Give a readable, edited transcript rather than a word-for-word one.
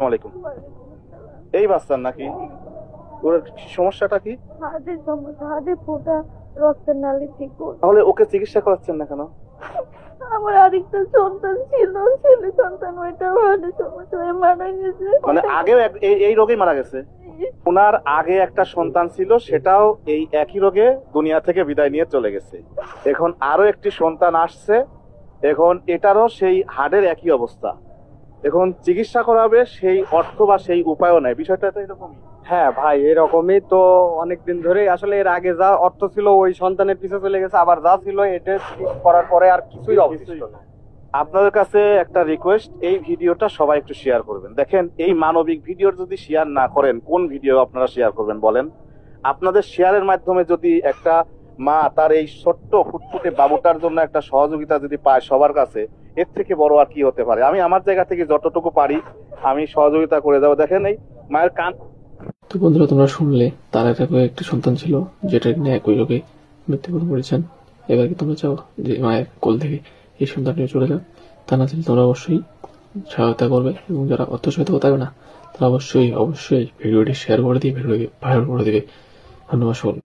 ওয়ালাইকুম। এই বাচ্চার নাকি? ওর সমস্যাটা কি? হার্টের সমস্যা, হার্টে ফোটা, রক্তের নালি ঠিক করতে। তাহলে ওকে চিকিৎসা করাচ্ছেন না কেন? আমার আরেকটা সন্তান ছিল, ছেলে সন্তান, ওইটা হার্টের সমস্যা হয়ে মারা গেছে। মানে আগেও এই রোগেই মারা গেছে? ওনার আগে একটা সন্তান ছিল, সেটাও এই একই রোগে দুনিয়া থেকে বিদায় নিয়ে চলে গেছে। এখন আরো একটি সন্তান আসছে, এখন এটারও সেই হার্টের একই অবস্থা। এখন চিকিৎসা করাবে সেই অর্থ বা সেই উপায়ও নাই। বিষয়টা তো এরকমই। হ্যাঁ ভাই, এরকমই তো অনেকদিন ধরে। আসলে এর আগে যা অর্থ ছিল ওই সন্তানের পিছনে চলে গেছে, আবার যা ছিল এটা ঠিক করার পরে আর কিছুই অবশিষ্ট নেই। আপনাদের কাছে একটা রিকোয়েস্ট, এই ভিডিওটা সবাই একটু শেয়ার করবেন। দেখেন, এই মানবিক ভিডিও যদি শেয়ার না করেন, কোন ভিডিও আপনারা শেয়ার করবেন বলেন? আপনাদের শেয়ারের মাধ্যমে যদি একটা মা তার এই ছোট্ট ফুটফুটে বাবুটার জন্য একটা সহযোগিতা যদি পায় সবার কাছে, এর থেকে বড় আর কি হতে পারে? আমি আমার জায়গা থেকে যতটুকু পারি আমি সহযোগিতা করে দেবো। দেখেন, এই মায়ের কান। তো বন্ধুরা, তোমরা শুনলে তার একটি সন্তান ছিল যেটা নিয়ে একই রোগে মৃত্যুবরণ করেছেন। এবার কি তোমরা চাও যে মায়ের কোল থেকে এই সন্তানটি চলে যাক? তা না চাইলে তোমরা অবশ্যই সহায়তা করবে, এবং যারা অর্থ সহায়তা করতে পারবে না তারা অবশ্যই ভিডিওটি শেয়ার করে দিয়ে ভিডিওটি ভাইরাল করে দিবে। ধন্যবাদ সকলকে।